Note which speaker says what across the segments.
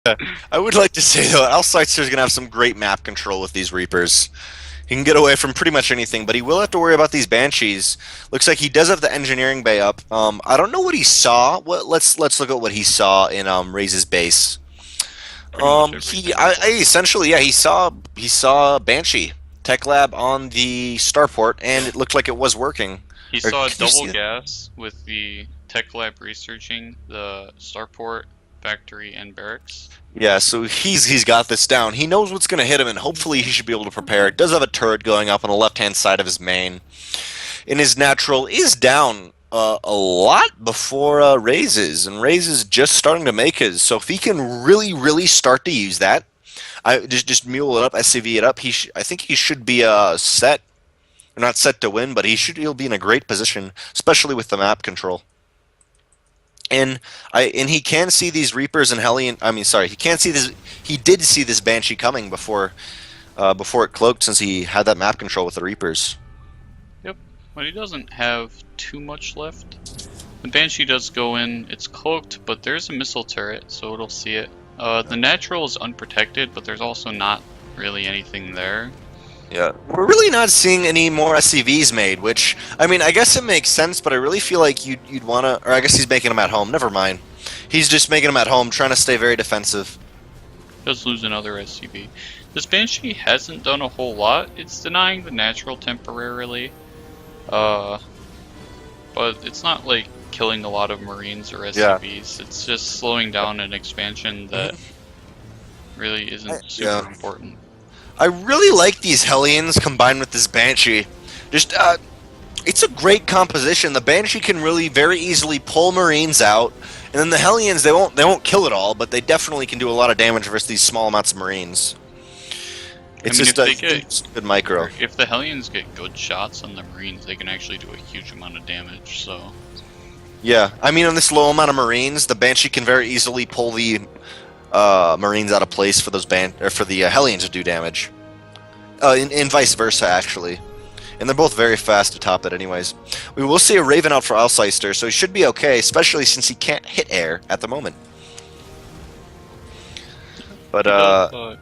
Speaker 1: I would like to say though, Alceister's gonna have some great map control with these Reapers. He can get away from pretty much anything, but he will have to worry about these Banshees. Looks like he does have the engineering bay up. I don't know what he saw. Let's look at what he saw in Raze's base.
Speaker 2: Pretty much
Speaker 1: He
Speaker 2: everything.
Speaker 1: I essentially yeah he saw Banshee Tech Lab on the starport, and it looked like it was working.
Speaker 2: He
Speaker 1: Or
Speaker 2: saw
Speaker 1: can you
Speaker 2: double
Speaker 1: see it?
Speaker 2: gas with the tech lab researching the starport, factory, and barracks.
Speaker 1: Yeah, so he's got this down. He knows what's going to hit him, and hopefully he should be able to prepare. It does have a turret going up on the left-hand side of his main, and his natural is down a lot before Raises, and Raise is just starting to make his. So if he can really start to use that, I just mule it up, SCV it up. I think he should be set, or not set to win, but he'll be in a great position, especially with the map control. And he can see these Reapers and Hellion. I mean, sorry, he can't see this. He did see this Banshee coming before it cloaked, since he had that map control with the Reapers.
Speaker 2: Yep, but he doesn't have too much left. The Banshee does go in, it's cloaked, but there's a missile turret, so it'll see it. The natural is unprotected, but there's also not really anything there.
Speaker 1: Yeah, we're really not seeing any more SCVs made, which, I mean, I guess it makes sense, but I really feel like you'd want to, or I guess he's making them at home. Never mind. He's just making them at home, trying to stay very defensive.
Speaker 2: Does lose another SCV. This Banshee hasn't done a whole lot. It's denying the natural temporarily. But it's not like killing a lot of Marines or SCVs. Yeah. It's just slowing down an expansion that really isn't super important.
Speaker 1: I really like these Hellions combined with this Banshee. Just, it's a great composition. The Banshee can really very easily pull Marines out, and then the Hellions, they won't kill it all, but they definitely can do a lot of damage versus these small amounts of Marines. It's just a good micro.
Speaker 2: If the Hellions get good shots on the Marines, they can actually do a huge amount of damage. So.
Speaker 1: Yeah, I mean, on this low amount of Marines, the Banshee can very easily pull the Marines out of place for those for the Hellions to do damage. And vice versa, actually. And they're both very fast to top it anyways. We will see a Raven out for Alceister, so he should be okay, especially since he can't hit air at the moment. But,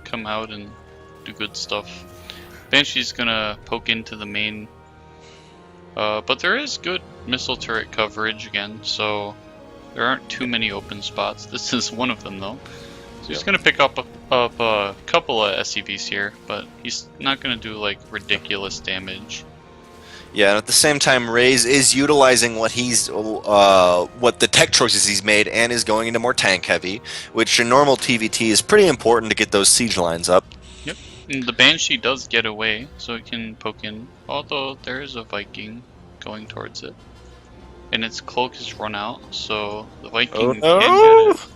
Speaker 2: come out and do good stuff. Banshee's gonna poke into the main. But there is good missile turret coverage again, so there aren't too many open spots. This is one of them, though. So he's gonna pick up a couple of SCVs here, but he's not gonna do like ridiculous damage.
Speaker 1: Yeah, and at the same time, Raze is utilizing what the tech choices he's made, and is going into more tank heavy, which in normal TVT is pretty important to get those siege lines up.
Speaker 2: Yep, and the Banshee does get away, so it can poke in. Although there is a Viking going towards it, and its cloak is run out, so the Viking can get it.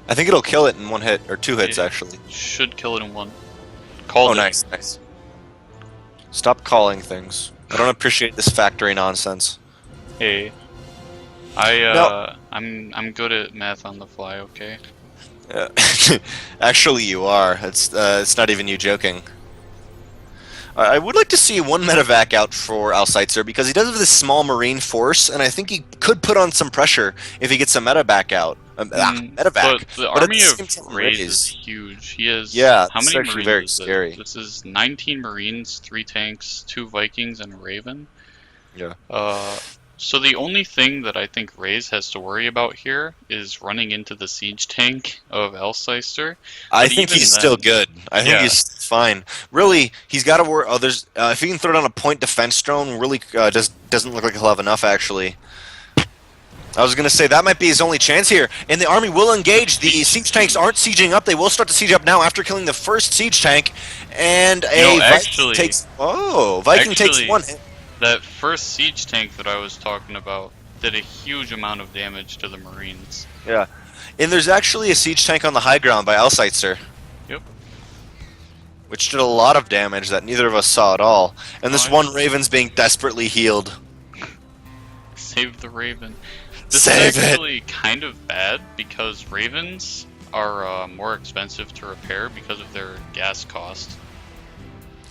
Speaker 1: I think it'll kill it in one hit, or two hits actually.
Speaker 2: Should kill it in one.
Speaker 1: Oh, nice. Stop calling things. I don't appreciate this factory nonsense.
Speaker 2: Hey, I'm good at math on the fly. Okay.
Speaker 1: Actually, you are. It's not even you joking. I would like to see one medevac out for Alceister, because he does have this small marine force, and I think he could put on some pressure if he gets a medevac out. Medevac.
Speaker 2: But the army of Raze is huge. He has how many Marines?
Speaker 1: Very scary.
Speaker 2: This is 19 Marines, 3 tanks, 2 Vikings, and a Raven.
Speaker 1: Yeah.
Speaker 2: So the only thing that I think Raze has to worry about here is running into the siege tank of Alceister.
Speaker 1: I think he's still good. I think he's fine. Really, he's got to worry. Oh, if he can throw down a point defense drone, really doesn't look like he'll have enough actually. I was going to say that might be his only chance here, and the army will engage. The siege tanks aren't sieging up. They will start to siege up now after killing the first siege tank, and Viking takes one hit.
Speaker 2: That first siege tank that I was talking about did a huge amount of damage to the Marines.
Speaker 1: Yeah, and there's actually a siege tank on the high ground by Alceister.
Speaker 2: Yep.
Speaker 1: Which did a lot of damage that neither of us saw at all. And this one Raven's being desperately healed.
Speaker 2: Save the Raven. This is actually kind of bad, because Ravens are more expensive to repair because of their gas cost.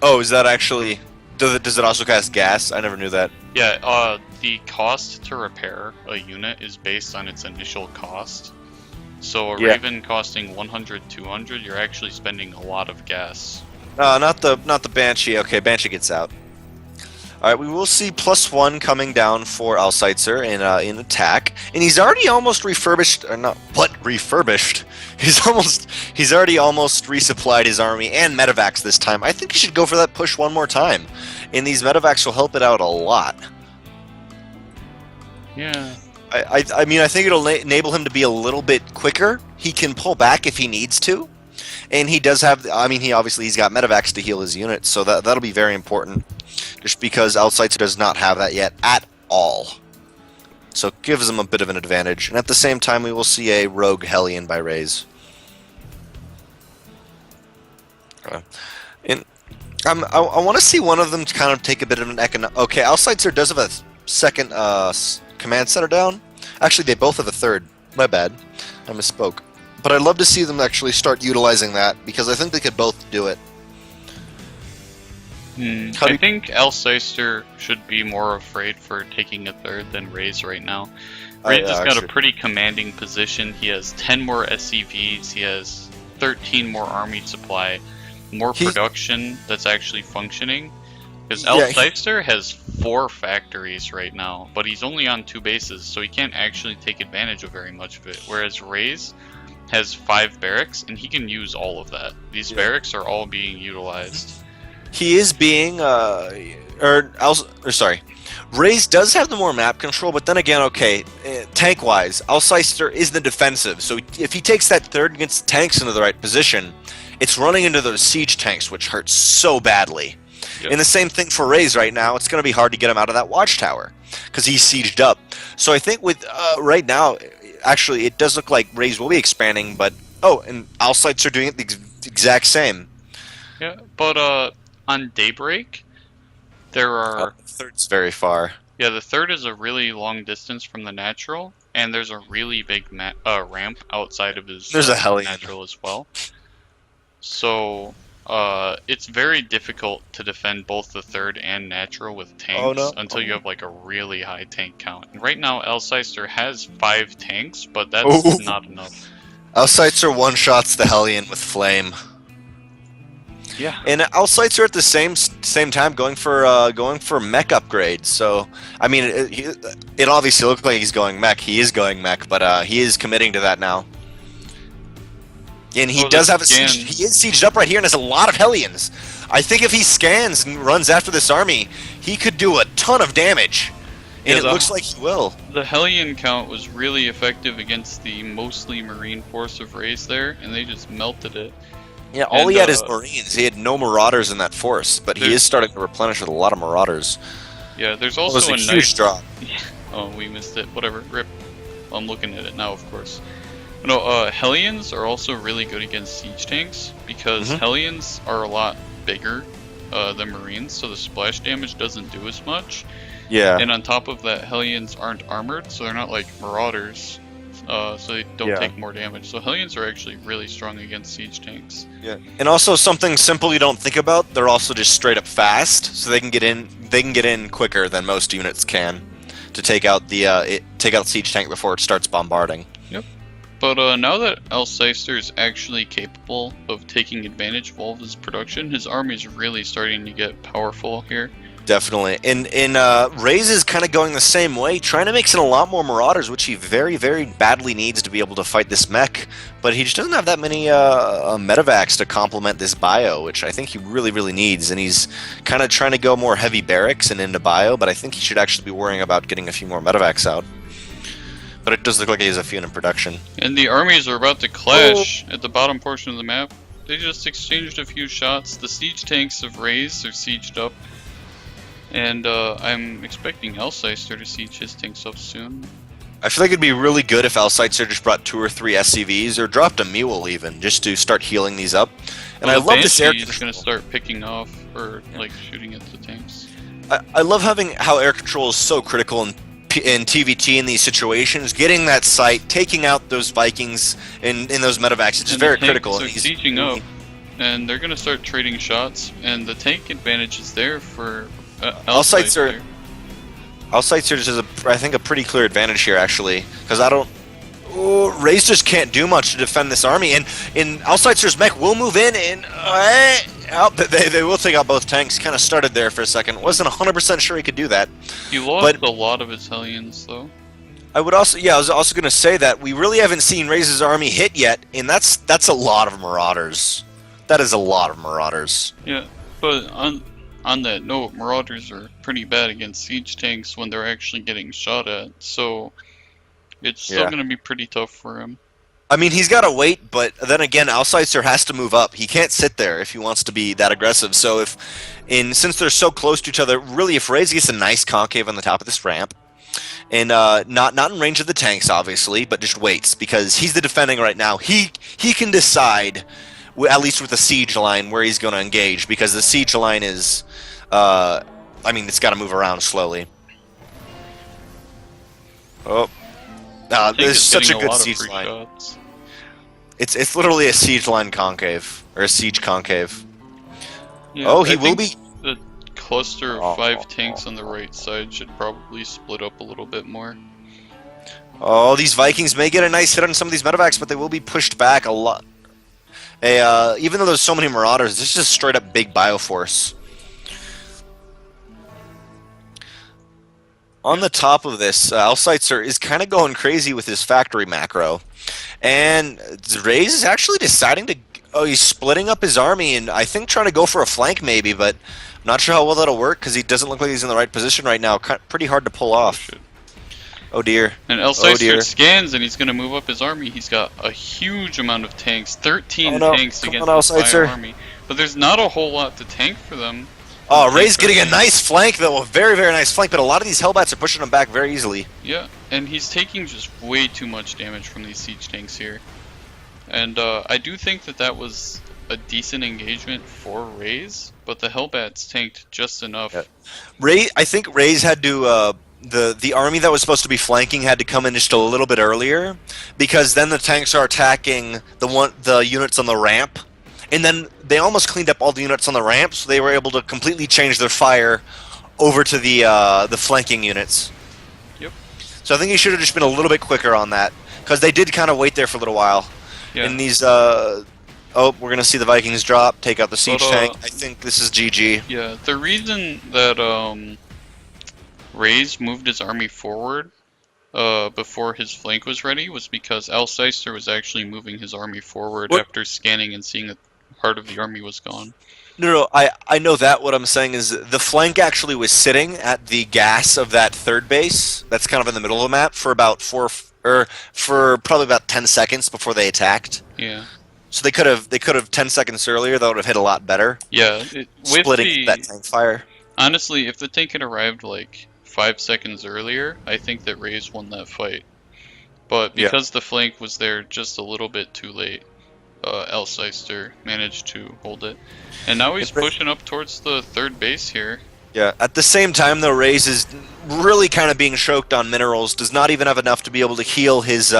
Speaker 1: Oh, is that actually... Does it also cost gas? I never knew that.
Speaker 2: Yeah, the cost to repair a unit is based on its initial cost. So a
Speaker 1: Yeah.
Speaker 2: Raven costing 100, 200, you're actually spending a lot of gas.
Speaker 1: Not the Banshee. Okay, Banshee gets out. All right, we will see +1 coming down for Alcitzer in attack, and he's already almost refurbished, or not, what refurbished? He's already almost resupplied his army and medevacs this time. I think he should go for that push one more time, and these medevacs will help it out a lot.
Speaker 2: Yeah.
Speaker 1: I mean, I think it'll enable him to be a little bit quicker. He can pull back if he needs to, and he does have. I mean, he's got medevacs to heal his units, so that'll be very important. Just because Alcitzer does not have that yet at all, so it gives him a bit of an advantage. And at the same time, we will see a rogue Hellion by Rays. And I want to see one of them kind of take a bit of an economic. Okay, Alcitzer does have a second command center down. Actually, they both have a third. My bad. I misspoke. But I'd love to see them actually start utilizing that, because I think they could both do it.
Speaker 2: I think Alcester should be more afraid for taking a third than Rays right now. Rays has got a pretty commanding position. He has 10 more SCVs. He has 13 more army supply. More production that's actually functioning. Because Alcester has 4 factories right now, but he's only on 2 bases, so he can't actually take advantage of very much of it. Whereas Rays has 5 barracks, and he can use all of that. These barracks are all being utilized.
Speaker 1: He is being, sorry, Rays does have the more map control, but then again, okay, tank-wise, Alcester is the defensive, so if he takes that third against the tanks into the right position, it's running into those siege tanks, which hurts so badly. Yep. And the same thing for Rays right now, it's going to be hard to get him out of that watchtower, because he's sieged up. So I think with, right now, actually, it does look like Rays will be expanding, but, and Alcitzer are doing it the exact same.
Speaker 2: Yeah, but, on Daybreak, there are...
Speaker 1: the third's very far.
Speaker 2: Yeah, the third is a really long distance from the natural, and there's a really big ramp outside of his
Speaker 1: there's a Hellion
Speaker 2: natural as well. So, it's very difficult to defend both the third and natural with tanks until you have like a really high tank count. And right now, Alcester has 5 tanks, but that's not enough.
Speaker 1: Alciter one-shots the Hellion with Flame.
Speaker 2: Yeah.
Speaker 1: And Alciter at the same time going for mech upgrades. So I mean, it obviously looks like he's going mech. He is going mech, but he is committing to that now. And he does have he is sieged up right here, and has a lot of Hellions. I think if he scans and runs after this army, he could do a ton of damage. And it looks like he will.
Speaker 2: The Hellion count was really effective against the mostly Marine force of Rays there, and they just melted it.
Speaker 1: Yeah, all he had is Marines. He had no Marauders in that force, but he is starting to replenish with a lot of Marauders.
Speaker 2: Yeah, there's also
Speaker 1: a huge drop.
Speaker 2: Oh, we missed it. Whatever. Rip. I'm looking at it now, of course. No, Hellions are also really good against siege tanks, because Hellions are a lot bigger than Marines, so the splash damage doesn't do as much.
Speaker 1: Yeah.
Speaker 2: And on top of that, Hellions aren't armored, so they're not like Marauders. So they don't take more damage. So Hellions are actually really strong against siege tanks.
Speaker 1: Yeah, and also something simple you don't think about, they're also just straight up fast, so they can get in. They can get in quicker than most units can to take out the siege tank before it starts bombarding.
Speaker 2: Yep. But now that Alcester is actually capable of taking advantage of all of his production, his army is really starting to get powerful here.
Speaker 1: Definitely. And Rays is kind of going the same way, trying to mix in a lot more Marauders, which he very, very badly needs to be able to fight this mech. But he just doesn't have that many medevacs to complement this bio, which I think he really, really needs. And he's kind of trying to go more heavy barracks and into bio, but I think he should actually be worrying about getting a few more medevacs out. But it does look like he has a few in production. And
Speaker 2: the armies are about to clash at the bottom portion of the map. They just exchanged a few shots. The siege tanks of Rays are sieged up. And I'm expecting Alcester to siege his tanks up soon.
Speaker 1: I feel like it'd be really good if Alciter just brought 2 or 3 SCVs, or dropped a mule even, just to start healing these up. And I love this air control.
Speaker 2: He's going to start picking off, or like shooting at the tanks.
Speaker 1: I love having how air control is so critical in TVT in these situations. Getting that site, taking out those Vikings in those medevacs, it's just very critical.
Speaker 2: So sieging up, and they're going to start trading shots, and the tank advantage is there for Alciter
Speaker 1: just has, I think, a pretty clear advantage here, actually, because I don't... Oh, Rays just can't do much to defend this army, and Outsider's mech will move in, and they will take out both tanks. Kind of started there for a second. Wasn't 100% sure he could do that.
Speaker 2: He lost a lot of his Hellions, though.
Speaker 1: I was also going to say that we really haven't seen Rays' army hit yet, and that's a lot of Marauders. That is a lot of Marauders.
Speaker 2: Yeah, but on that note, Marauders are pretty bad against siege tanks when they're actually getting shot at, so it's still going to be pretty tough for him.
Speaker 1: I mean, he's got to wait, but then again, Outsider has to move up. He can't sit there if he wants to be that aggressive. So since they're so close to each other, really, if Rays gets a nice concave on the top of this ramp, and not in range of the tanks, obviously, but just waits, because he's the defending right now. He can decide, at least with the siege line, where he's going to engage, because the siege line is, I mean, it's got to move around slowly. Oh. There's such a good siege line. Shots. It's literally a siege line concave, or a siege concave.
Speaker 2: Yeah,
Speaker 1: oh, he will be...
Speaker 2: The cluster of 5 tanks on the right side should probably split up a little bit more.
Speaker 1: Oh, these Vikings may get a nice hit on some of these medevacs, but they will be pushed back a lot. Even though there's so many Marauders, this is just straight up big Bioforce. On the top of this, Alciter is kind of going crazy with his factory macro. And Rays is actually deciding to... Oh, he's splitting up his army and I think trying to go for a flank maybe, but I'm not sure how well that'll work because he doesn't look like he's in the right position right now. Pretty hard to pull off. Oh dear.
Speaker 2: And Alciter scans and he's going to move up his army. He's got a huge amount of tanks. 13 tanks against the entire army. But there's not a whole lot to tank for them.
Speaker 1: Oh, Ray's getting a nice flank, though. A very, very nice flank, but a lot of these Hellbats are pushing him back very easily.
Speaker 2: Yeah, and he's taking just way too much damage from these siege tanks here. And I do think that was a decent engagement for Rays, but the Hellbats tanked just enough.
Speaker 1: Yeah. I think Rays had to... The army that was supposed to be flanking had to come in just a little bit earlier, because then the tanks are attacking the units on the ramp. And then they almost cleaned up all the units on the ramp, so they were able to completely change their fire over to the flanking units.
Speaker 2: Yep.
Speaker 1: So I think he should have just been a little bit quicker on that, because they did kind of wait there for a little while.
Speaker 2: Yeah.
Speaker 1: And these, oh, we're gonna see the Vikings drop, take out the siege tank. I think this is GG.
Speaker 2: Yeah, the reason that Rays moved his army forward before his flank was ready was because Alcester was actually moving his army forward after scanning and seeing that part of the army was gone.
Speaker 1: No, I know that. What I'm saying is the flank actually was sitting at the gas of that third base. That's kind of in the middle of the map for about for probably about 10 seconds before they attacked.
Speaker 2: Yeah.
Speaker 1: So they could have 10 seconds earlier. That would have hit a lot better.
Speaker 2: Yeah,
Speaker 1: splitting that tank fire.
Speaker 2: Honestly, if the tank had arrived like 5 seconds earlier, I think that Rays won that fight. But because the flank was there just a little bit too late, Alcester managed to hold it. And now he's pushing up towards the third base here.
Speaker 1: Yeah, at the same time though, Rays is really kind of being choked on minerals, does not even have enough to be able to heal his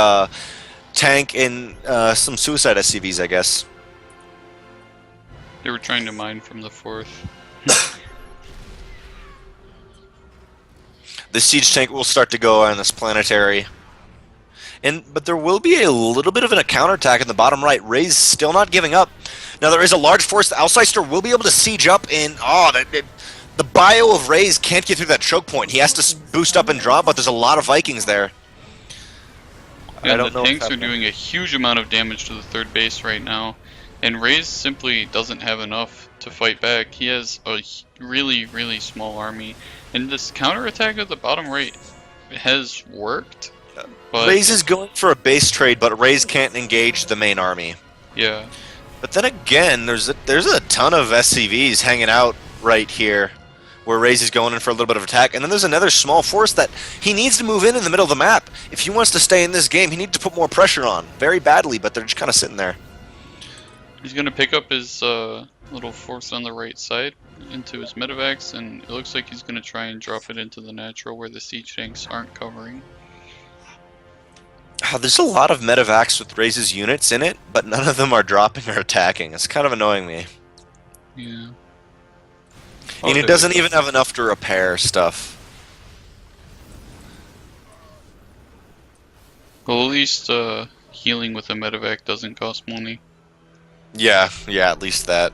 Speaker 1: tank and some suicide SCVs, I guess.
Speaker 2: They were trying to mine from the fourth.
Speaker 1: The siege tank will start to go on this planetary. But there will be a little bit of a counterattack in the bottom right. Rays still not giving up. Now there is a large force. Alcester will be able to siege up, and the bio of Rays can't get through that choke point. He has to boost up and drop, but there's a lot of Vikings there.
Speaker 2: Yeah, the tanks are doing a huge amount of damage to the third base right now, and Rays simply doesn't have enough to fight back. He has a really, really small army, and this counterattack at the bottom right has worked. But
Speaker 1: Rays is going for a base trade, but Rays can't engage the main army.
Speaker 2: Yeah.
Speaker 1: But then again, there's a ton of SCVs hanging out right here, where Rays is going in for a little bit of attack, and then there's another small force that he needs to move in the middle of the map. If he wants to stay in this game, he needs to put more pressure on, very badly, but they're just kind of sitting there.
Speaker 2: He's going to pick up his little force on the right side into his medevacs, and it looks like he's going to try and drop it into the natural where the siege tanks aren't covering.
Speaker 1: There's a lot of medevacs with Rays' units in it, but none of them are dropping or attacking. It's kind of annoying me.
Speaker 2: Yeah.
Speaker 1: And it doesn't even have enough to repair stuff.
Speaker 2: Well, at least healing with a medevac doesn't cost money.
Speaker 1: Yeah, yeah, at least that.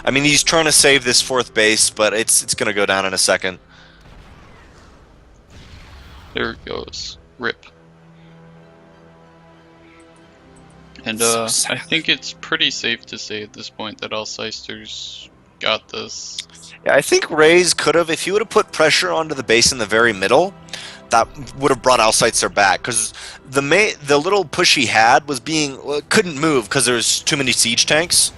Speaker 1: I mean, he's trying to save this fourth base, but it's gonna go down in a second.
Speaker 2: There it goes. Rip. And
Speaker 1: So
Speaker 2: I
Speaker 1: sad.
Speaker 2: think it's pretty safe to say at this point that Alceister's got this.
Speaker 1: Yeah, I think Rays could have, if he would have put pressure onto the base in the very middle, that would have brought Alciter back. Because the little push he had was being couldn't move because there's too many siege tanks.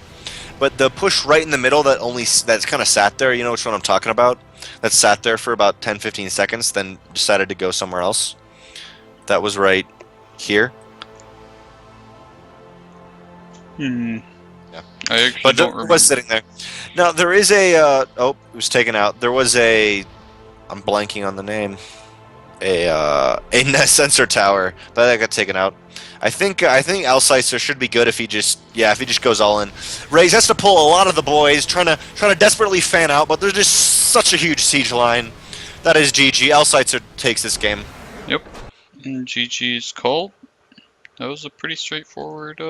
Speaker 1: But the push right in the middle that's kind of sat there, you know which one I'm talking about? That sat there for about 10-15 seconds, then decided to go somewhere else. That was right here.
Speaker 2: Hmm.
Speaker 1: Yeah.
Speaker 2: I actually
Speaker 1: But
Speaker 2: don't
Speaker 1: it
Speaker 2: remember.
Speaker 1: was sitting there. Now there is a oh, it was taken out. There was a I'm blanking on the name. A sensor tower, but that got taken out. I think Alceister should be good if he just goes all in. Rays has to pull a lot of the boys, trying to desperately fan out, but there's just such a huge siege line. That is GG. Alceister takes this game.
Speaker 2: Yep. And GG's called. That was a pretty straightforward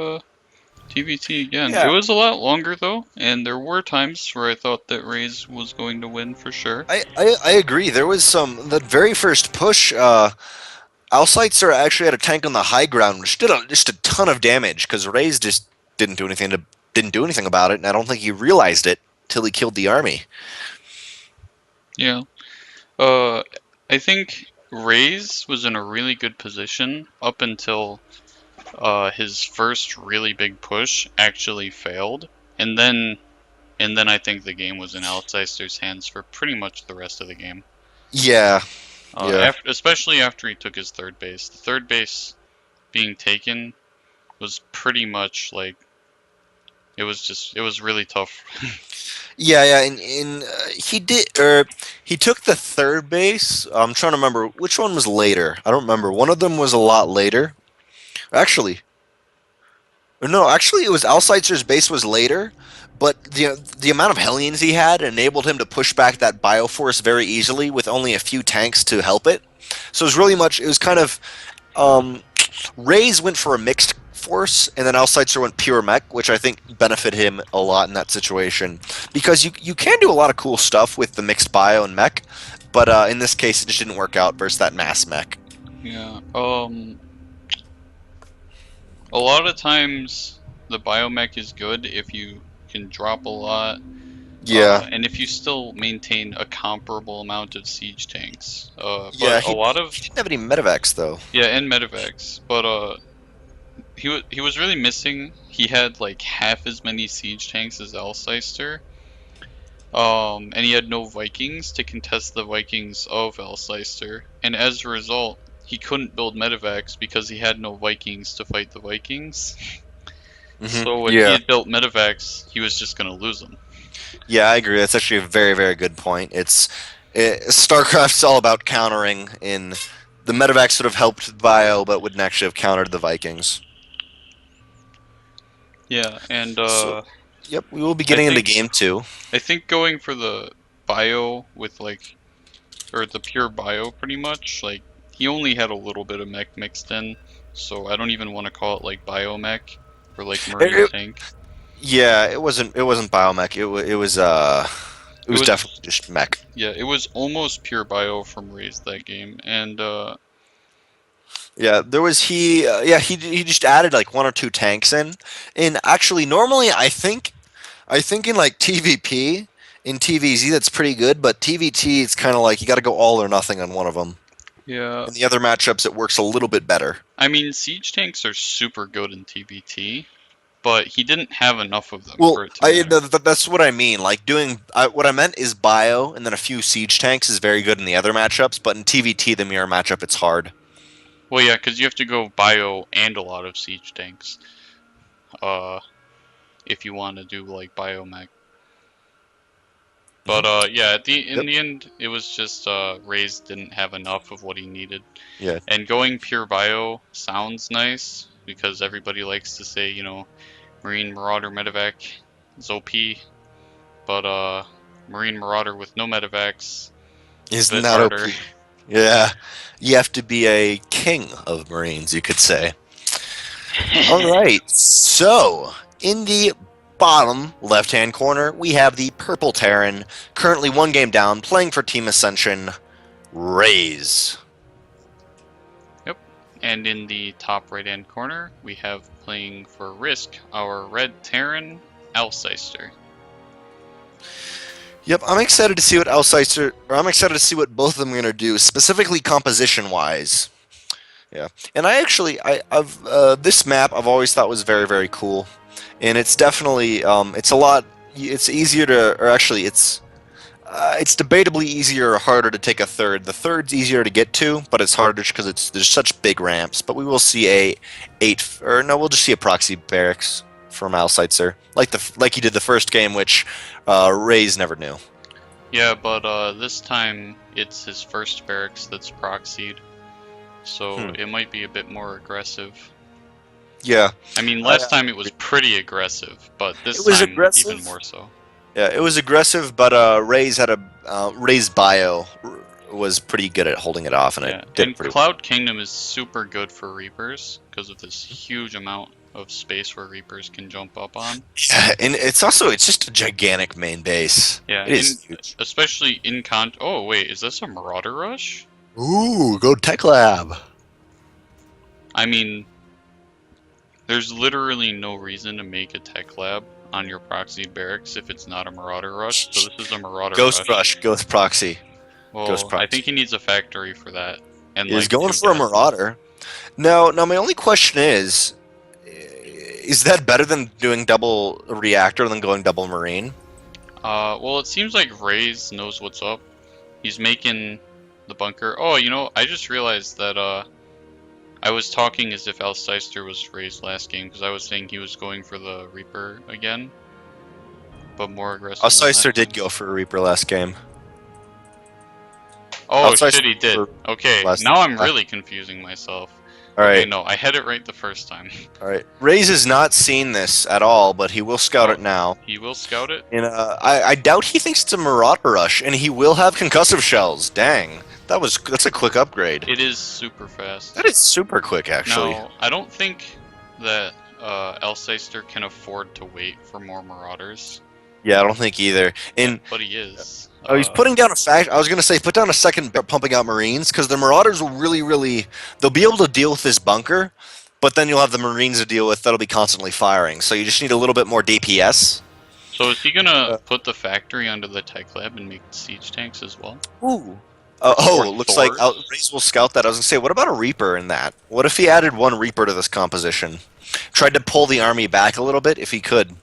Speaker 2: TVT again. It
Speaker 1: Yeah,
Speaker 2: was a lot longer though, and there were times where I thought that Rays was going to win for sure.
Speaker 1: I agree. There was the very first push. Alceister actually had a tank on the high ground, which did just a ton of damage because Rays just didn't do anything about it, and I don't think he realized it till he killed the army.
Speaker 2: Yeah. Uh, I think Rays was in a really good position up until his first really big push actually failed, and then I think the game was in Alceister's hands for pretty much the rest of the game.
Speaker 1: Yeah, yeah.
Speaker 2: Especially after he took his third base. The third base being taken was pretty much like it was really tough.
Speaker 1: Yeah, yeah, and he took the third base. I'm trying to remember which one was later. I don't remember. One of them was a lot later. Actually, no, actually it was Alceister's base was later, but the amount of Hellions he had enabled him to push back that Bioforce very easily with only a few tanks to help it. So it was kind of um, Rays went for a mixed force, and then Alceister went pure mech, which I think benefited him a lot in that situation because you can do a lot of cool stuff with the mixed bio and mech, but in this case it just didn't work out versus that mass mech.
Speaker 2: Yeah. A lot of times the biomech is good if you can drop a lot,
Speaker 1: Yeah,
Speaker 2: and if you still maintain a comparable amount of siege tanks.
Speaker 1: yeah.
Speaker 2: But a lot
Speaker 1: He
Speaker 2: of
Speaker 1: didn't have any medevacs though.
Speaker 2: yeah, and medevacs. But he was really missing. He had like half as many siege tanks as Alceister. And he had no Vikings to contest the Vikings of Alceister, and as a result, he couldn't build medevacs because he had no Vikings to fight the Vikings. So when he
Speaker 1: Yeah,
Speaker 2: had built medevacs, he was just gonna lose them.
Speaker 1: yeah. I agree. That's actually a very very good point. StarCraft's all about countering. In the medevacs would have helped Bio, but wouldn't actually have countered the Vikings.
Speaker 2: Yeah, and
Speaker 1: So, yep, we will be
Speaker 2: I
Speaker 1: getting into
Speaker 2: think
Speaker 1: game two.
Speaker 2: I think going for the bio with like or the pure bio pretty much like he only had a little bit of mech mixed in, so I don't even want to call it like biomech or like
Speaker 1: It,
Speaker 2: marine
Speaker 1: it-
Speaker 2: tank.
Speaker 1: yeah, it wasn't biomech. It
Speaker 2: It
Speaker 1: was
Speaker 2: was
Speaker 1: definitely just mech.
Speaker 2: yeah, it was almost pure bio from Raze that game, and
Speaker 1: Yeah, there was he just added like one or two tanks in. And actually, normally I think in like TVP in TVZ that's pretty good, but TVT it's kind of like you got to go all or nothing on one of them.
Speaker 2: yeah,
Speaker 1: In the other matchups, it works a little bit better.
Speaker 2: I mean siege tanks are super good in TBT, but he didn't have enough of them
Speaker 1: Well,
Speaker 2: for it to matter.
Speaker 1: that's what I mean. Like what I meant is bio, and then a few siege tanks is very good in the other matchups. But in TVT, the mirror matchup, it's hard.
Speaker 2: Well, yeah, because you have to go bio and a lot of siege tanks, uh, if you want to do like biomech. But
Speaker 1: Hmm.
Speaker 2: yeah, in
Speaker 1: Yep.
Speaker 2: the end, it was just Raze didn't have enough of what he needed.
Speaker 1: Yeah.
Speaker 2: And going pure bio sounds nice because everybody likes to say, you know, Marine Marauder Medevac is OP, but Marine Marauder with no medevacs is a
Speaker 1: Isn't
Speaker 2: bit
Speaker 1: that
Speaker 2: harder.
Speaker 1: OP? Yeah, you have to be a king of Marines, you could say. All right, so in the bottom left-hand corner, we have the Purple Terran, currently one game down, playing for Team Ascension, Raze.
Speaker 2: Yep. And in the top right-hand corner, we have playing for Risk, our Red Terran, Alceister.
Speaker 1: Yep, I'm excited to see what Alceister, or I'm excited to see what both of them are going to do, specifically composition-wise. Yeah, and I've this map I've always thought was very, very cool, and it's definitely it's a lot. It's easier to, or actually, it's debatably easier or harder to take a third. The third's easier to get to, but it's harder because there's such big ramps. But we will see we'll just see a proxy barracks from Alceister, like he did the first game, which Raze never knew.
Speaker 2: Yeah, but this time it's his first barracks that's proxied, so it might be a bit more aggressive.
Speaker 1: Yeah.
Speaker 2: I mean, last time it was pretty aggressive, but this time even more so.
Speaker 1: Yeah, it was aggressive, but Ray's bio was pretty good at holding it off, and it did pretty
Speaker 2: Cloud
Speaker 1: well.
Speaker 2: Kingdom is super good for Reapers because of this huge amount of space where Reapers can jump up on.
Speaker 1: Yeah, and it's just a gigantic main base.
Speaker 2: Yeah,
Speaker 1: it is huge.
Speaker 2: Especially in Oh wait, is this a Marauder Rush?
Speaker 1: Ooh, go Tech Lab.
Speaker 2: I mean, there's literally no reason to make a Tech Lab on your proxy barracks if it's not a Marauder Rush. So this is a Marauder Rush.
Speaker 1: Ghost Proxy.
Speaker 2: Well,
Speaker 1: Ghost Proxy.
Speaker 2: I think he needs a factory for that. And
Speaker 1: he's going for a Marauder. Now my only question is that better than doing double reactor than going double marine?
Speaker 2: Well, it seems like Raze knows what's up. He's making the bunker. Oh, I just realized that I was talking as if Alceister was Raze last game because I was saying he was going for the Reaper again, but more aggressive.
Speaker 1: Alceister did go for a Reaper last game.
Speaker 2: Oh shit, he did. Okay, now I'm really confusing myself.
Speaker 1: Alright.
Speaker 2: Okay, no, I had it right the first time.
Speaker 1: Alright. Raze has not seen this at all, but he will scout it now.
Speaker 2: He will scout it?
Speaker 1: And I doubt he thinks it's a Marauder Rush, and he will have concussive shells. Dang. That's a quick upgrade.
Speaker 2: It is super fast.
Speaker 1: That is super quick, actually.
Speaker 2: Now, I don't think that Alceister can afford to wait for more Marauders.
Speaker 1: Yeah, I don't think either.
Speaker 2: But he is.
Speaker 1: Oh, he's putting down a fact. I was gonna say put down a second pumping out Marines because the Marauders will really they'll be able to deal with this bunker, but then you'll have the Marines to deal with that'll be constantly firing. So you just need a little bit more DPS.
Speaker 2: So is he gonna put the factory under the Tech Lab and make siege tanks as well?
Speaker 1: Ooh. Looks like Raze will scout that. I was gonna say, what about a Reaper in that? What if he added one Reaper to this composition? Tried to pull the army back a little bit if he could.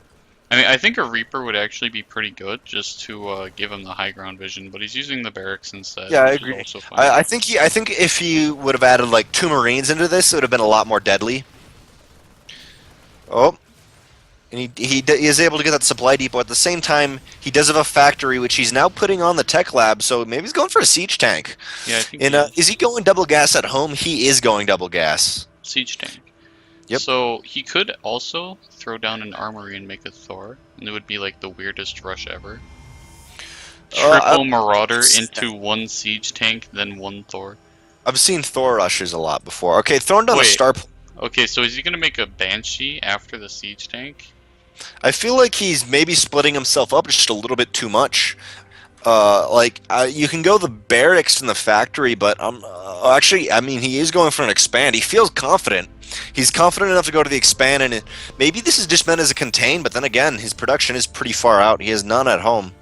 Speaker 2: I mean, I think a Reaper would actually be pretty good just to give him the high ground vision, but he's using the barracks instead.
Speaker 1: Yeah, I agree. I think if he would have added like 2 Marines into this, it would have been a lot more deadly. Oh, and he is able to get that supply depot. At the same time, he does have a factory, which he's now putting on the Tech Lab, so maybe he's going for a siege tank.
Speaker 2: Yeah, I think
Speaker 1: is he going double gas at home? He is going double gas.
Speaker 2: Siege tank.
Speaker 1: Yep.
Speaker 2: So he could also throw down an armory and make a Thor, and it would be like the weirdest rush ever. Triple Marauder into 1 siege tank, then 1 Thor.
Speaker 1: I've seen Thor rushes a lot before. Okay, throwing down a star.
Speaker 2: Okay, so is he gonna make a Banshee after the siege tank?
Speaker 1: I feel like he's maybe splitting himself up just a little bit too much. You can go the barracks in the factory, but actually, I mean, he is going for an expand. He feels confident. He's confident enough to go to the expand, and maybe this is just meant as a contain, but then again, his production is pretty far out. He has none at home.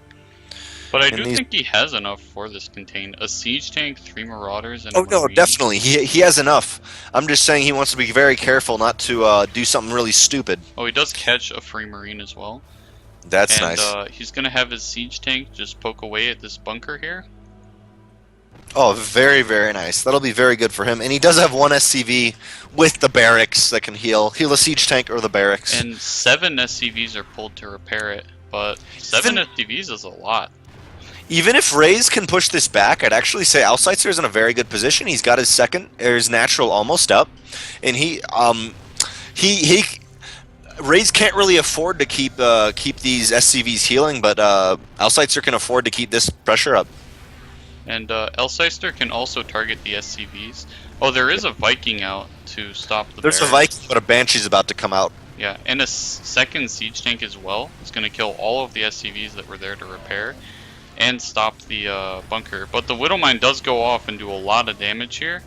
Speaker 2: But I do think he has enough for this contain. A siege tank, 3 Marauders, and
Speaker 1: a Marine. No, definitely. He has enough. I'm just saying he wants to be very careful not to do something really stupid.
Speaker 2: Oh, he does catch a free Marine as well.
Speaker 1: That's nice.
Speaker 2: He's going to have his siege tank just poke away at this bunker here.
Speaker 1: Oh, very, very nice. That'll be very good for him. And he does have 1 SCV with the barracks that can heal a siege tank or the barracks.
Speaker 2: And 7 SCVs are pulled to repair it, but 7 SCVs is a lot.
Speaker 1: Even if Raze can push this back, I'd actually say Alceister is in a very good position. He's got his natural almost up, and Raze can't really afford to keep these SCVs healing, but Alceister can afford to keep this pressure up.
Speaker 2: And Elseister can also target the SCVs. Oh, there is a Viking out to stop the
Speaker 1: There's a
Speaker 2: barracks.
Speaker 1: Viking, but a Banshee's about to come out.
Speaker 2: Yeah, and a second siege tank as well. It's going to kill all of the SCVs that were there to repair and stop the bunker. But the Widowmine does go off and do a lot of damage here.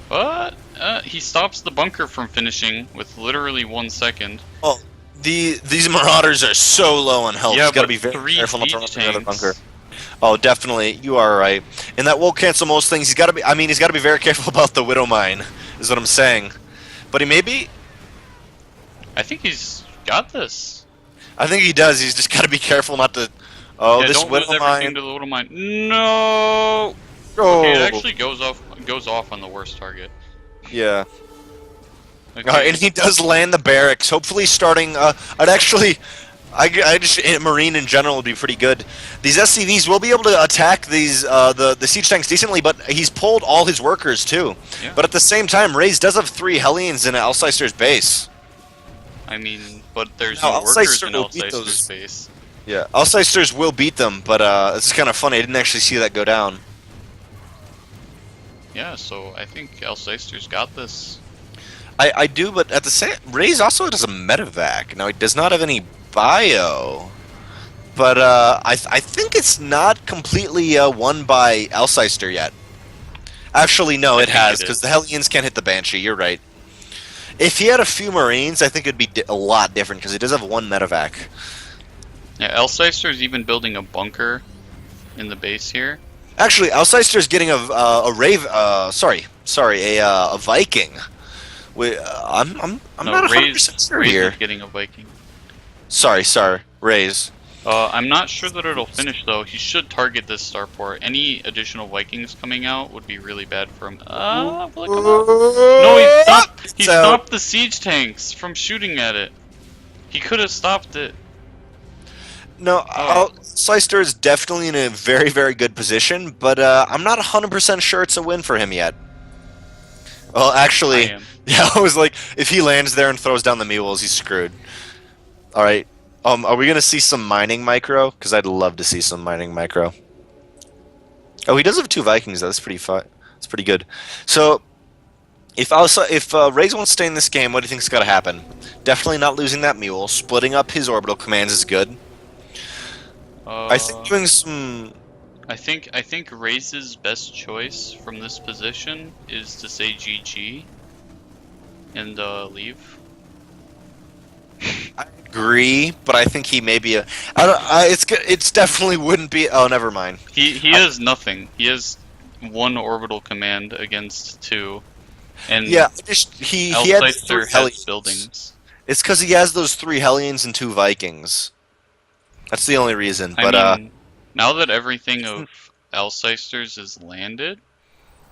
Speaker 2: But he stops the bunker from finishing with literally 1 second.
Speaker 1: Oh, these Marauders are so low on health.
Speaker 2: Yeah,
Speaker 1: He's got to
Speaker 2: but
Speaker 1: be very careful not to run
Speaker 2: siege
Speaker 1: into another
Speaker 2: tanks.
Speaker 1: bunker. Oh, definitely. You are right. And that will cancel most things. He's got to be. I mean, he's got to be very careful about the Widow Mine, is what I'm saying. But he may be.
Speaker 2: I think he's got this.
Speaker 1: I think he does. He's just got to be careful not to. Oh,
Speaker 2: Yeah,
Speaker 1: this
Speaker 2: don't lose
Speaker 1: Widow
Speaker 2: everything
Speaker 1: Mine.
Speaker 2: to the Widowmine. No.
Speaker 1: Oh,
Speaker 2: Okay, it actually goes off on the worst target.
Speaker 1: yeah.
Speaker 2: Okay.
Speaker 1: And he does land the barracks. Hopefully, starting. I'd actually. I just Marine in general would be pretty good. These SCVs will be able to attack these the siege tanks decently, but he's pulled all his workers too.
Speaker 2: Yeah.
Speaker 1: But at the same time, Raze does have 3 Hellions in Elseister's base.
Speaker 2: I mean, but there's
Speaker 1: No,
Speaker 2: no workers
Speaker 1: Alcester
Speaker 2: in
Speaker 1: will beat
Speaker 2: Elseister's
Speaker 1: those.
Speaker 2: base.
Speaker 1: Yeah, Elseister's will beat them, but this is kind of funny. I didn't actually see that go down.
Speaker 2: Yeah, so I think Elseister's got this.
Speaker 1: I do, but at the same, Raze also does a medevac. Now he does not have any bio, but I think it's not completely won by Elseister yet. Actually, no,
Speaker 2: I
Speaker 1: it
Speaker 2: think
Speaker 1: has,
Speaker 2: it
Speaker 1: because
Speaker 2: is.
Speaker 1: the Hellions can't hit the Banshee. You're right. If he had a few Marines, I think it'd be a lot different, because he does have 1 medevac.
Speaker 2: Yeah, Elseister's even building a bunker in the base here.
Speaker 1: Actually, Elseister's getting a Viking. I'm
Speaker 2: No,
Speaker 1: not 100%
Speaker 2: Raze
Speaker 1: sure here.
Speaker 2: is getting a Viking.
Speaker 1: Sorry, Raze.
Speaker 2: I'm not sure that it'll finish though. He should target this starport. Any additional Vikings coming out would be really bad for him. Look him up. No, he stopped the siege tanks from shooting at it. He could have stopped it.
Speaker 1: No,
Speaker 2: Oh.
Speaker 1: Sleister is definitely in a very, very good position, but I'm not 100% sure it's a win for him yet. Well, actually,
Speaker 2: I am.
Speaker 1: yeah, I was like, if he lands there and throws down the mules, he's screwed. All right. Are we gonna see some mining micro? Because I'd love to see some mining micro. Oh, he does have 2 Vikings though. That's pretty fun. That's pretty good. So, if Raze wants to stay in this game, what do you think's got to happen? Definitely not losing that mule. Splitting up his orbital commands is good. I think doing some.
Speaker 2: I think Raze's best choice from this position is to say GG and leave.
Speaker 1: I agree, but I think he may be a. I don't. It's definitely wouldn't be. Oh, never mind.
Speaker 2: He has nothing. He has 1 orbital command against 2, and
Speaker 1: Yeah, he had 3
Speaker 2: Elseister has
Speaker 1: Hellions.
Speaker 2: buildings.
Speaker 1: It's because he has those 3 Hellions and 2 Vikings. That's the only reason. But
Speaker 2: I mean, now that everything of Elseister's is landed,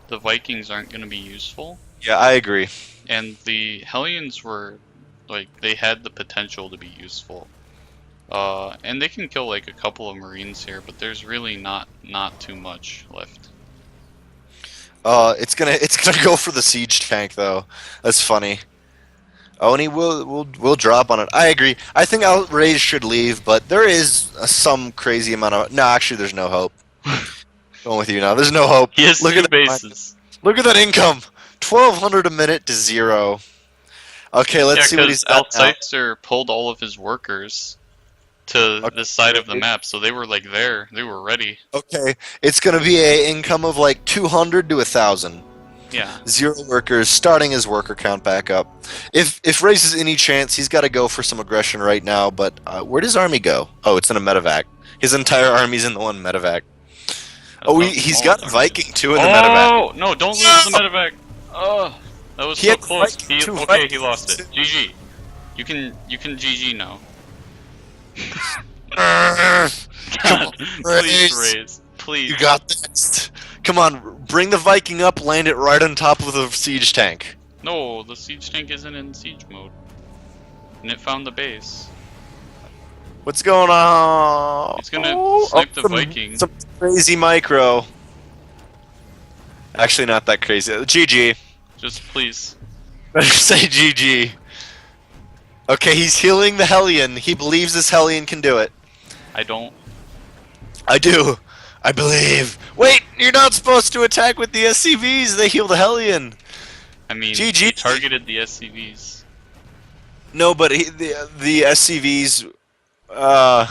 Speaker 2: the Vikings aren't going to be useful,
Speaker 1: yeah, I agree.
Speaker 2: and the Hellions were like they had the potential to be useful. And they can kill like a couple of Marines here, but there's really not too much left.
Speaker 1: It's gonna go for the siege tank though. That's funny. Oh, and he will drop on it. I agree. I think Raze should leave, but there is some crazy amount of. No, actually, there's no hope. Going with you now. There's no hope.
Speaker 2: He has
Speaker 1: Look
Speaker 2: 2
Speaker 1: at that-
Speaker 2: bases.
Speaker 1: Look at that income. 1,200 a minute to 0. Okay, let's see what he's got now.
Speaker 2: Elseister pulled all of his workers to this side of the map, so they were like there. They were ready.
Speaker 1: Okay, it's gonna be a income of like 200 to 1,000.
Speaker 2: Yeah.
Speaker 1: 0 workers, starting his worker count back up. If Raze has any chance, he's got to go for some aggression right now. But where does army go? Oh, it's in a medevac. His entire army's in the 1 medevac. Oh, he's got a Viking too in the medevac.
Speaker 2: Oh no! Don't lose the medevac. Oh, that was
Speaker 1: He
Speaker 2: so
Speaker 1: had
Speaker 2: close.
Speaker 1: Viking, 2
Speaker 2: Okay, he
Speaker 1: Vikings.
Speaker 2: lost it. GG. You can GG now. God, please
Speaker 1: Raze.
Speaker 2: raise. Please.
Speaker 1: You got this. Come on, bring the Viking up, land it right on top of the siege tank.
Speaker 2: No, the siege tank isn't in siege mode. And it found the base.
Speaker 1: What's going on?
Speaker 2: It's gonna snipe the Viking.
Speaker 1: Some crazy micro. Actually, not that crazy. GG.
Speaker 2: Just please.
Speaker 1: Better say GG. Okay, he's healing the Hellion. He believes this Hellion can do it.
Speaker 2: I don't.
Speaker 1: I do. I believe. Wait, you're not supposed to attack with the SCVs. They heal the Hellion.
Speaker 2: I mean, he
Speaker 1: GG.
Speaker 2: targeted the SCVs.
Speaker 1: No, but the SCVs. Uh,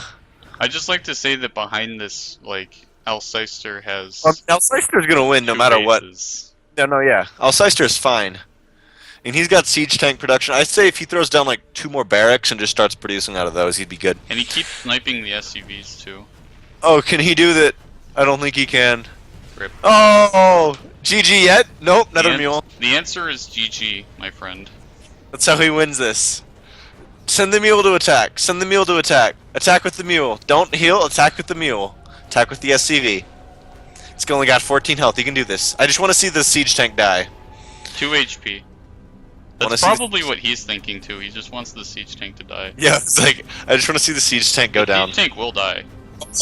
Speaker 2: I just like to say that behind this, like, Alcester has
Speaker 1: Alceister's gonna win no
Speaker 2: two
Speaker 1: matter what.
Speaker 2: bases.
Speaker 1: No, no, yeah. Alceister's fine. And he's got siege tank production. I'd say if he throws down like 2 more barracks and just starts producing out of those, he'd be good.
Speaker 2: And he keeps sniping the SCVs too.
Speaker 1: Oh, can he do that? I don't think he can.
Speaker 2: Rip.
Speaker 1: Oh, GG yet? Nope, another
Speaker 2: The,
Speaker 1: mule.
Speaker 2: the answer is GG, my friend.
Speaker 1: That's how he wins this. Send the mule to attack. Send the mule to attack. Attack with the mule. Don't heal, attack with the mule. Attack with the SCV. It's only got 14 health. You can do this. I just want to see the siege tank die.
Speaker 2: 2 HP.
Speaker 1: Wanna
Speaker 2: That's
Speaker 1: see
Speaker 2: probably what he's thinking too. He just wants the siege tank to die.
Speaker 1: Yeah, it's like, I just want to see the siege tank go
Speaker 2: The
Speaker 1: down.
Speaker 2: siege tank will die.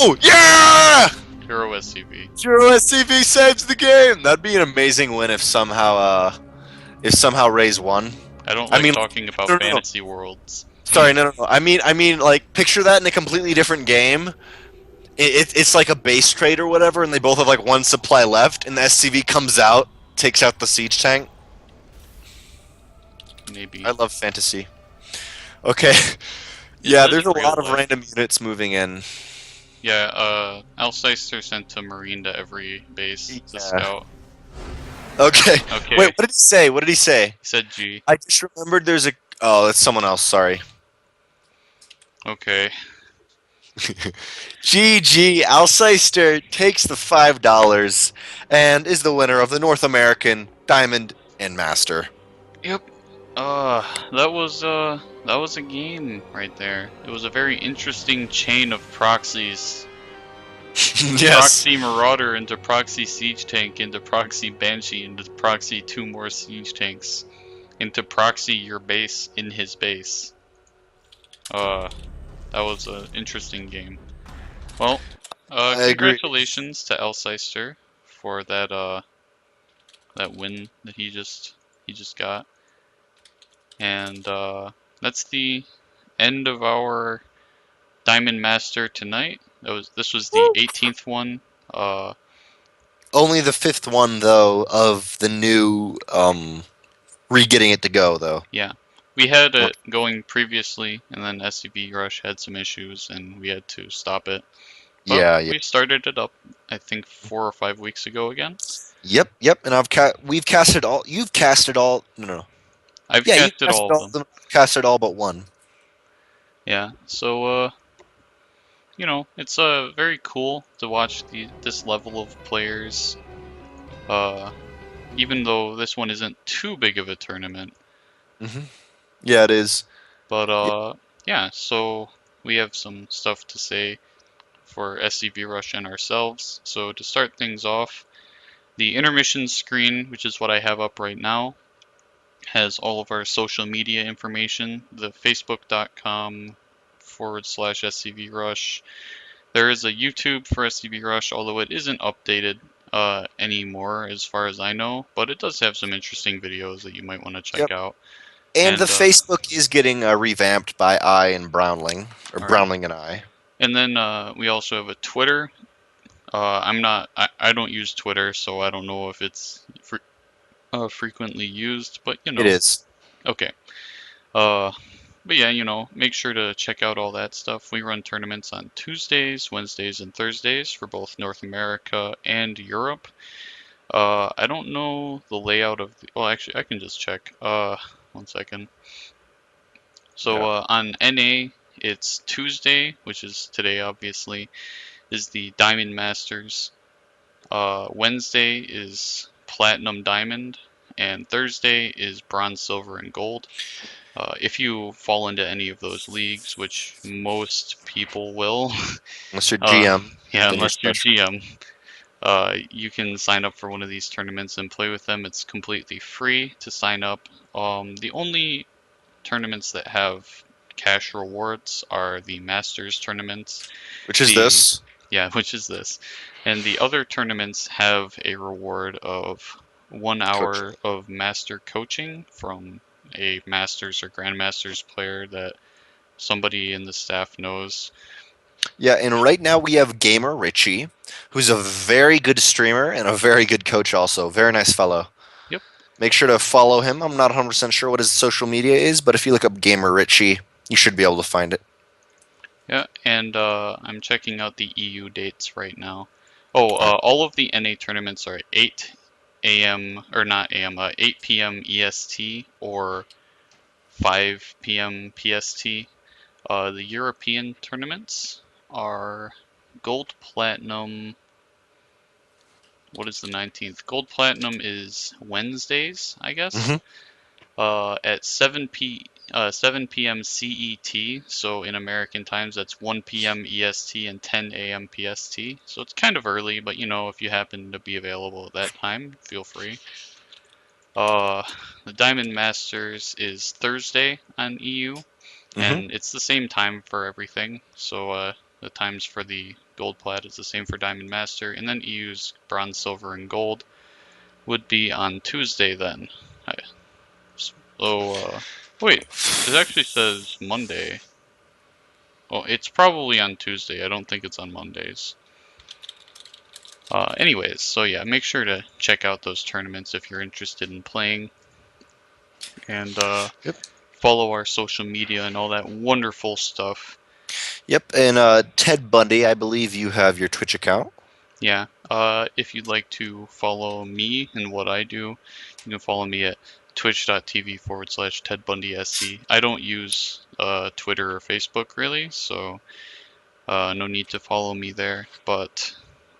Speaker 1: Oh, yeah!
Speaker 2: Hero SCV.
Speaker 1: Zero SCV saves the game! That'd be an amazing win if somehow Ray's won.
Speaker 2: I don't like
Speaker 1: mean,
Speaker 2: talking about
Speaker 1: no.
Speaker 2: fantasy worlds.
Speaker 1: Sorry, no. I mean, like, picture that in a completely different game. It's like a base trade or whatever, and they both have like 1 supply left, and the SCV comes out, takes out the siege tank.
Speaker 2: Maybe.
Speaker 1: I love fantasy. Okay. Yeah, there's a lot of random units moving in.
Speaker 2: Yeah, Alcester sent a Marine to every base to scout.
Speaker 1: Okay.
Speaker 2: Okay.
Speaker 1: Wait, what did he say? What did he say?
Speaker 2: He said G.
Speaker 1: I just remembered there's a... Oh, that's someone else, sorry.
Speaker 2: Okay.
Speaker 1: GG, Alcester takes the $5 and is the winner of the North American Diamond and Master.
Speaker 2: Yep. That was a game right there. It was a very interesting chain of proxies.
Speaker 1: Yes.
Speaker 2: Proxy Marauder into Proxy Siege Tank into Proxy Banshee into Proxy 2 more Siege Tanks into Proxy your base in his base. That was an interesting game. Well, congratulations to Alcester for that that win that he just got. And that's the end of our Diamond Master tonight. This was the 18th one.
Speaker 1: Only the 5th one though of the new re-getting it to go though.
Speaker 2: Yeah. We had it going previously, and then SCB Rush had some issues, and we had to stop it. But
Speaker 1: Yeah.
Speaker 2: we started it up, I think, 4 or 5 weeks ago again.
Speaker 1: Yep. And we've casted all. You've casted all. No.
Speaker 2: I've
Speaker 1: Yeah, you
Speaker 2: casted all of them.
Speaker 1: Casted all but one.
Speaker 2: Yeah. So, you know, it's very cool to watch this level of players. Even though this one isn't too big of a tournament.
Speaker 1: Yeah, it is.
Speaker 2: But yeah, so we have some stuff to say for SCV Rush and ourselves. So to start things off, the intermission screen, which is what I have up right now, has all of our social media information. The facebook.com/SCV Rush. There is a YouTube for SCV Rush, although it isn't updated anymore as far as I know, but it does have some interesting videos that you might want to check out.
Speaker 1: And the Facebook is getting revamped by I and Brownling, or Brownling and I.
Speaker 2: And then we also have a Twitter. I don't use Twitter, so I don't know if it's frequently used, but you know.
Speaker 1: It is.
Speaker 2: Okay. But yeah, you know, make sure to check out all that stuff. We run tournaments on Tuesdays, Wednesdays, and Thursdays for both North America and Europe. I don't know the layout of well, actually, I can just check. 1 second. So on NA, it's Tuesday, which is today, obviously, is the Diamond Masters. Wednesday is Platinum Diamond, and Thursday is Bronze, Silver, and Gold. If you fall into any of those leagues, which most people will,
Speaker 1: unless you're GM.
Speaker 2: Yeah, unless you're GM. You can sign up for one of these tournaments and play with them. It's completely free to sign up. The only tournaments that have cash rewards are the Masters tournaments.
Speaker 1: Which is this?
Speaker 2: Yeah, which is this. And the other tournaments have a reward of 1 hour of master coaching from a Masters or Grandmasters player that somebody in the staff knows.
Speaker 1: Yeah, and right now we have Gamer Richie, who's a very good streamer and a very good coach also. Very nice fellow.
Speaker 2: Yep.
Speaker 1: Make sure to follow him. I'm not 100% sure what his social media is, but if you look up Gamer Richie, you should be able to find it.
Speaker 2: Yeah, and I'm checking out the EU dates right now. Oh,
Speaker 1: All right.
Speaker 2: all of the NA tournaments are at 8 a.m. or not a.m. 8 p.m. EST or 5 p.m. PST. The European tournaments are Gold Platinum. What is the 19th? Gold Platinum is Wednesdays, I guess.
Speaker 1: Hmm.
Speaker 2: At 7 p.m. CET, so in American times that's 1 p.m. EST and 10 a.m. PST. So it's kind of early, but if you happen to be available at that time, feel free. Uh, the Diamond Masters is Thursday on EU,
Speaker 1: Hmm.
Speaker 2: and it's the same time for everything. So the times for the Gold Plat is the same for Diamond Master, and then EU's Bronze, Silver, and Gold would be on Tuesday then. So, wait, it actually says Monday. Oh, it's probably on Tuesday. I don't think it's on Mondays. Anyways, so yeah, make sure to check out those tournaments if you're interested in playing, and
Speaker 1: Yep.
Speaker 2: follow our social media and all that wonderful stuff.
Speaker 1: Yep. And Ted Bundy, I believe you have your Twitch account.
Speaker 2: Yeah, if you'd like to follow me and what I do, you can follow me at twitch.tv/TedBundySC. I don't use Twitter or Facebook really, so no need to follow me there, but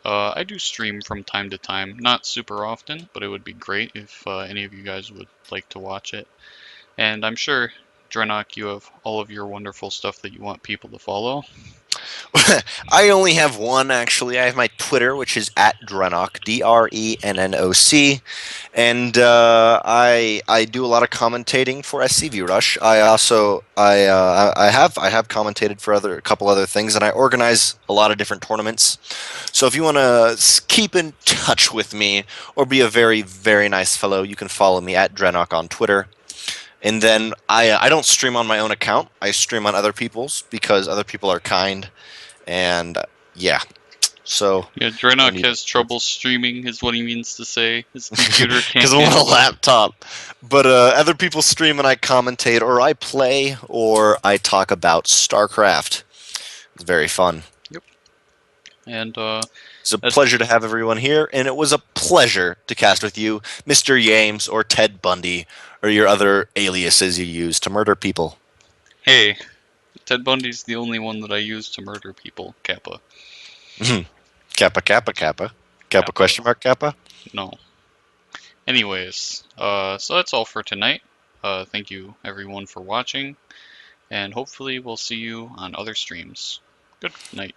Speaker 2: I do stream from time to time. Not super often, but it would be great if any of you guys would like to watch it. And I'm sure, Drenok, you have all of your wonderful stuff that you want people to follow.
Speaker 1: I only have one actually. I have my Twitter, which is at Drennoc, DRENNOC, and I do a lot of commentating for SCV Rush. I also I have commentated for a couple other things, and I organize a lot of different tournaments. So if you want to keep in touch with me or be a very nice fellow, you can follow me at Drennoc on Twitter. And then I don't stream on my own account. I stream on other people's because other people are kind and yeah, so
Speaker 2: Yeah,
Speaker 1: no
Speaker 2: Drenok
Speaker 1: need
Speaker 2: has trouble streaming, is what he means to say. His computer
Speaker 1: because
Speaker 2: can't
Speaker 1: I'm on a
Speaker 2: handle it.
Speaker 1: laptop. But other people stream and I commentate, or I play, or I talk about StarCraft. It's very fun.
Speaker 2: Yep. And
Speaker 1: It's a
Speaker 2: that's
Speaker 1: pleasure to have everyone here, and it was a pleasure to cast with you, Mr. Yames or Ted Bundy, or your other aliases you use to murder people.
Speaker 2: hey, Ted Bundy's the only one that I use to murder people. Kappa.
Speaker 1: Kappa, kappa, kappa. Kappa
Speaker 2: Kappa.
Speaker 1: question mark kappa?
Speaker 2: No. Anyways, so that's all for tonight. Thank you everyone for watching, and hopefully we'll see you on other streams. Good night.